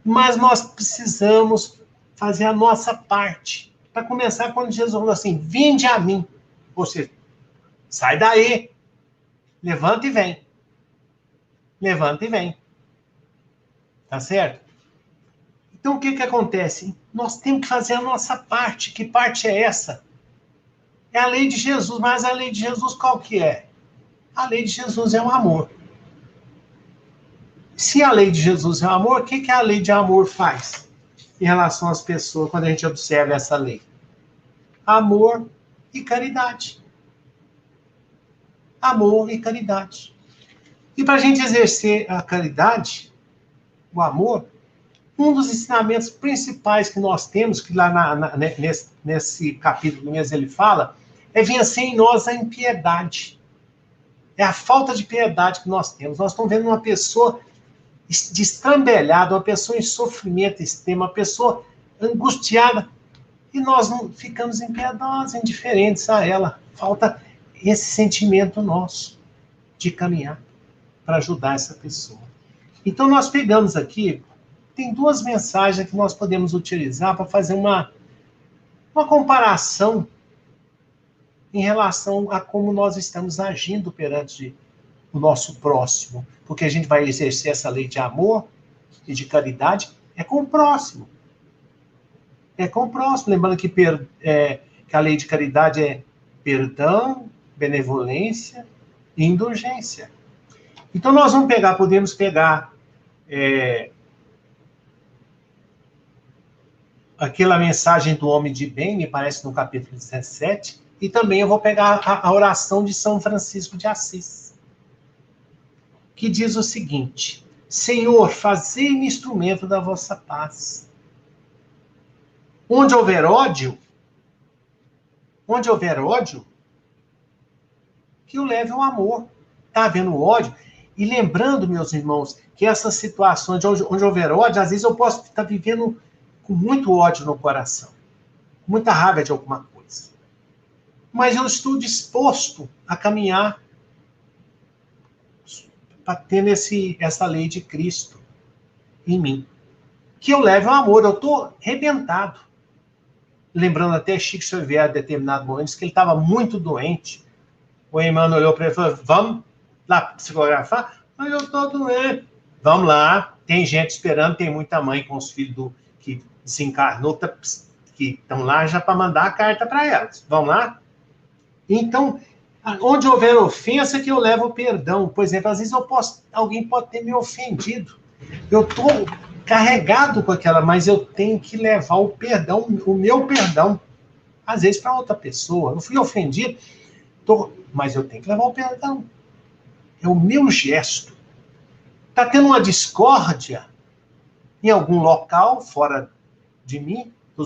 mas nós precisamos fazer a nossa parte. Para começar, quando Jesus falou assim, vinde a mim. Ou seja, sai daí, levanta e vem. Levanta e vem. Tá certo? Então, o que acontece? Nós temos que fazer a nossa parte. Que parte é essa? É a lei de Jesus, mas a lei de Jesus qual que é? A lei de Jesus é o amor. Se a lei de Jesus é o amor, o que a lei de amor faz em relação às pessoas quando a gente observa essa lei? Amor e caridade. Amor e caridade. E para a gente exercer a caridade, o amor, um dos ensinamentos principais que nós temos, que lá nesse capítulo mesmo ele fala, é vencer em nós a impiedade. É a falta de piedade que nós temos. Nós estamos vendo uma pessoa destrambelhada, uma pessoa em sofrimento extremo, uma pessoa angustiada, e nós não ficamos impiedosos, indiferentes a ela. Falta esse sentimento nosso de caminhar para ajudar essa pessoa. Então nós pegamos aqui, tem 2 mensagens que nós podemos utilizar para fazer uma comparação em relação a como nós estamos agindo perante o nosso próximo. Porque a gente vai exercer essa lei de amor e de caridade com o próximo. É com o próximo. Lembrando que a lei de caridade é perdão, benevolência Indulgência. Então, nós podemos pegar aquela mensagem do homem de bem, me parece no capítulo 17, e também eu vou pegar a oração de São Francisco de Assis, que diz o seguinte: Senhor, fazei-me instrumento da vossa paz. Onde houver ódio, que o leve ao amor. Está havendo ódio? E lembrando, meus irmãos, que essas situações onde houver ódio, às vezes eu posso estar vivendo com muito ódio no coração, muita raiva de alguma coisa. Mas eu estou disposto a caminhar para ter essa lei de Cristo em mim. Que eu leve ao amor. Eu estou arrebentado. Lembrando até Chico Xavier, a determinado momento, disse que ele estava muito doente. O Emmanuel olhou para ele e falou: vamos lá psicografar? Mas eu estou doente. Vamos lá. Tem gente esperando, tem muita mãe com os filhos que desencarnou, que estão lá já para mandar a carta para elas. Vamos lá? Então, onde houver ofensa, que eu levo o perdão. Por exemplo, às vezes alguém pode ter me ofendido. Eu estou carregado com aquela, mas eu tenho que levar o perdão, o meu perdão, às vezes para outra pessoa. Eu fui ofendido, mas eu tenho que levar o perdão. É o meu gesto. Está tendo uma discórdia em algum local, fora de mim, do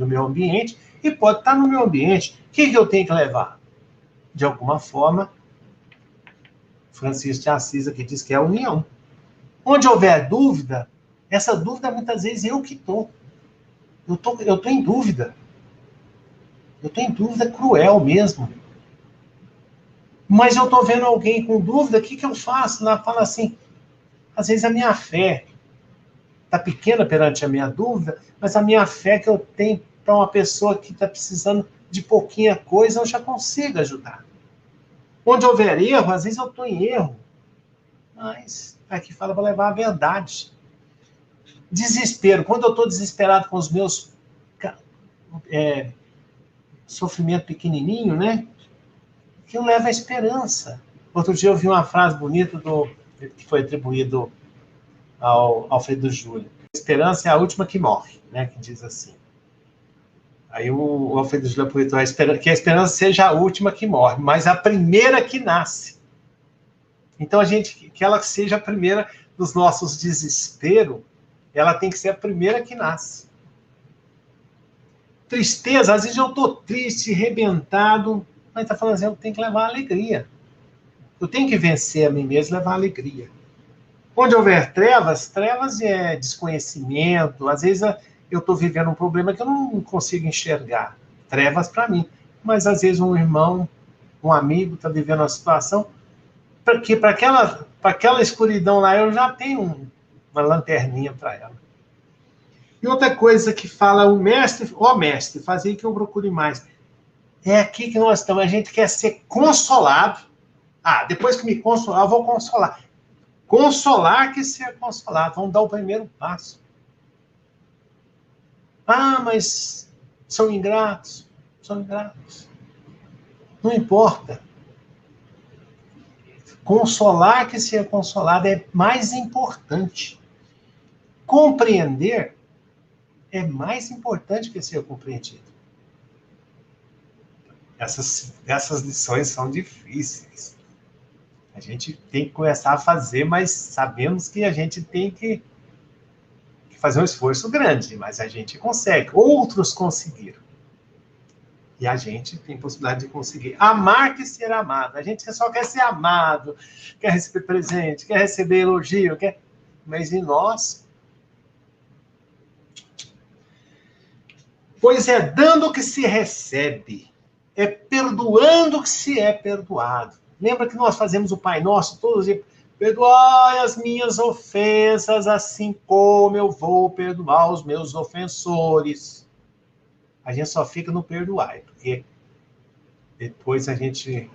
meu ambiente, e pode estar no meu ambiente. O que eu tenho que levar? De alguma forma, Francisco de Assis aqui diz que é a união. Onde houver dúvida, essa dúvida muitas vezes eu que estou. Eu estou em dúvida. Eu estou em dúvida cruel mesmo. Mas eu estou vendo alguém com dúvida, o que eu faço? Lá fala assim, às vezes a minha fé está pequena perante a minha dúvida, mas a minha fé que eu tenho para uma pessoa que está precisando de pouquinha coisa, eu já consigo ajudar. Onde houver erro, às vezes eu estou em erro, mas aqui fala para levar a verdade. Desespero. Quando eu estou desesperado com os meus sofrimento pequenininho, né? Que eu levo a esperança. Outro dia eu vi uma frase bonita que foi atribuído ao Alfredo Júlio. A esperança é a última que morre, né? Que diz assim. Aí o Alfredo Júlio aproveitou que a esperança seja a última que morre, mas a primeira que nasce. Então, que ela seja a primeira dos nossos desesperos, ela tem que ser a primeira que nasce. Tristeza, às vezes eu estou triste, arrebentado, mas está falando assim, eu tenho que levar alegria. Eu tenho que vencer a mim mesmo e levar alegria. Onde houver trevas é desconhecimento, às vezes eu estou vivendo um problema que eu não consigo enxergar. Trevas para mim. Mas às vezes um irmão, um amigo está vivendo uma situação que para aquela escuridão lá eu já tenho uma lanterninha para ela. E outra coisa que fala o mestre, mestre, fazei que eu procure mais. É aqui que nós estamos, a gente quer ser consolado. Depois que me consolar, eu vou consolar. Consolar que ser consolado. Vamos dar o primeiro passo. Mas são ingratos. São ingratos. Não importa. Consolar que ser consolado é mais importante. Compreender é mais importante que ser compreendido. Essas lições são difíceis. A gente tem que começar a fazer, mas sabemos que a gente tem que fazer um esforço grande, mas a gente consegue. Outros conseguiram. E a gente tem possibilidade de conseguir. Amar que ser amado. A gente só quer ser amado, quer receber presente, quer receber elogio, mas em nós... Pois é dando que se recebe, é perdoando que se é perdoado. Lembra que nós fazemos o Pai Nosso todos os dias? Perdoai as minhas ofensas, assim como eu vou perdoar os meus ofensores. A gente só fica no perdoar, porque depois a gente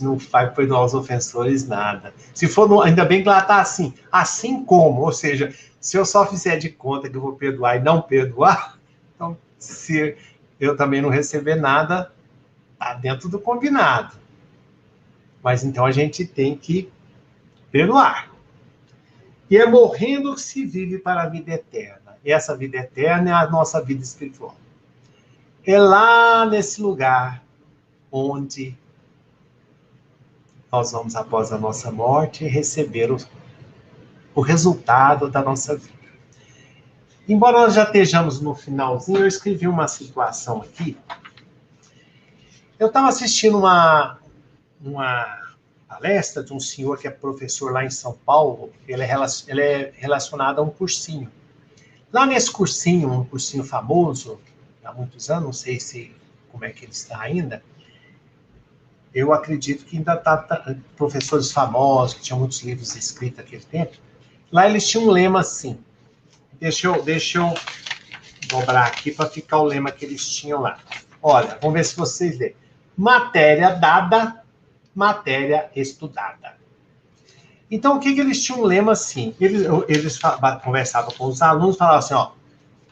não vai perdoar os ofensores nada. Se for, ainda bem que lá está assim como, ou seja, se eu só fizer de conta que eu vou perdoar e não perdoar, então se eu também não receber nada, Está dentro do combinado. Mas então a gente tem que perdoar. E é morrendo que se vive para a vida eterna. E essa vida eterna é a nossa vida espiritual. É lá nesse lugar onde nós vamos, após a nossa morte, receber o resultado da nossa vida. Embora nós já estejamos no finalzinho, eu escrevi uma situação aqui. Eu estava assistindo uma palestra de um senhor que é professor lá em São Paulo. Ele é relacionado a um cursinho. Lá nesse cursinho, um cursinho famoso, há muitos anos, não sei como é que ele está ainda, eu acredito que ainda está professores famosos, que tinham muitos livros escritos naquele tempo. Lá eles tinham um lema assim. Deixa eu dobrar aqui para ficar o lema que eles tinham lá. Olha, vamos ver se vocês veem. Matéria dada, matéria estudada. Então, o que eles tinham um lema assim? Eles conversavam com os alunos e falavam assim, ó,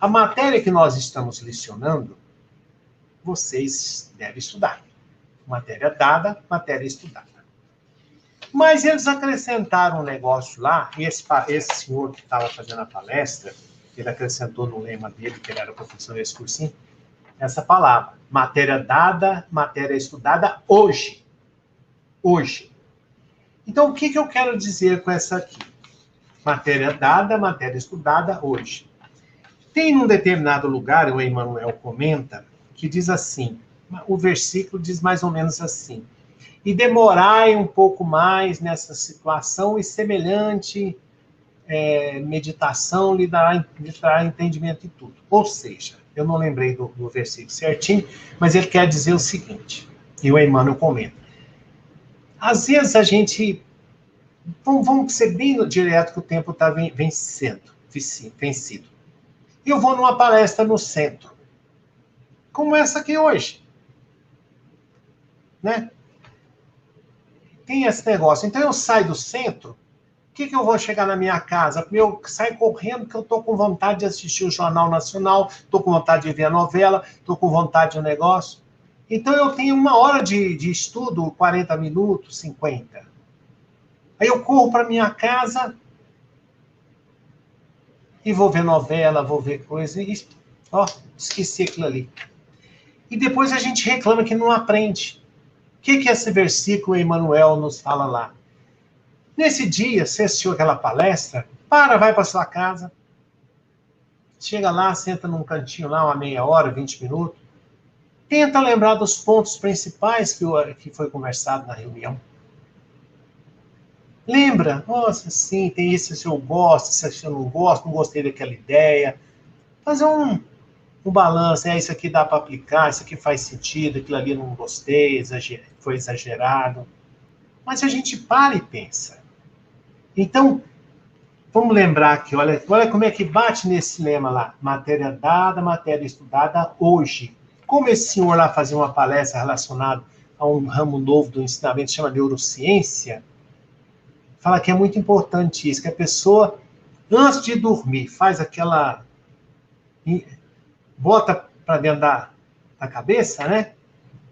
a matéria que nós estamos lecionando, vocês devem estudar. Matéria dada, matéria estudada. Mas eles acrescentaram um negócio lá, e esse senhor que estava fazendo a palestra, ele acrescentou no lema dele, que ele era professor desse cursinho, essa palavra, matéria dada, matéria estudada hoje. Hoje. Então, o que eu quero dizer com essa aqui? Matéria dada, matéria estudada hoje. Tem num determinado lugar, o Emmanuel comenta, que diz assim, o versículo diz mais ou menos assim, e demorai um pouco mais nessa situação e semelhante meditação lhe dará entendimento em tudo. Ou seja, eu não lembrei do versículo certinho, mas ele quer dizer o seguinte, e o Emmanuel comenta. Às vezes a gente, vamos ser bem direto que o tempo está vencido. E eu vou numa palestra no centro, como essa aqui hoje. Né? Tem esse negócio. Então eu saio do centro, o que eu vou chegar na minha casa? Eu saio correndo porque eu estou com vontade de assistir o Jornal Nacional, estou com vontade de ver a novela, estou com vontade de um negócio. Então eu tenho 1 hora de estudo, 40 minutos, 50. Aí eu corro para minha casa e vou ver novela, vou ver coisa, e esqueci aquilo ali. E depois a gente reclama que não aprende. O que esse versículo Emmanuel nos fala lá? Nesse dia, você assistiu aquela palestra, vai para sua casa, chega lá, senta num cantinho lá, uma meia hora, 20 minutos, tenta lembrar dos pontos principais que foi conversado na reunião. Lembra? Nossa, sim, tem isso se eu gosto, isso eu não gosto, não gostei daquela ideia. Fazer um balanço, isso aqui dá para aplicar, isso aqui faz sentido, aquilo ali eu não gostei, foi exagerado. Mas a gente para e pensa. Então, vamos lembrar aqui, olha como é que bate nesse lema lá, matéria dada, matéria estudada hoje. Como esse senhor lá fazia uma palestra relacionada a um ramo novo do ensinamento, chama neurociência, fala que é muito importante isso, que a pessoa, antes de dormir, faz aquela... bota para dentro da cabeça, né?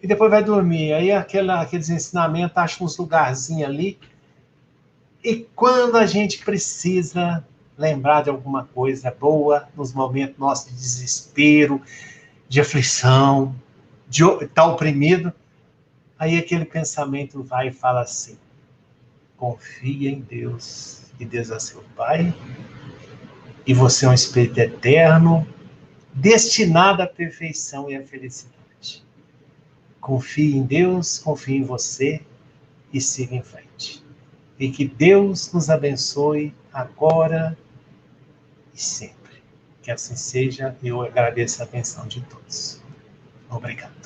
E depois vai dormir. Aí aqueles ensinamentos, acha uns lugarzinhos ali. E quando a gente precisa lembrar de alguma coisa boa, nos momentos nossos de desespero, de aflição, de estar oprimido, aí aquele pensamento vai e fala assim, confia em Deus, e Deus é seu Pai, e você é um espírito eterno, destinado à perfeição e à felicidade. Confie em Deus, confie em você e siga em frente. E que Deus nos abençoe agora e sempre. Que assim seja, eu agradeço a atenção de todos. Obrigado.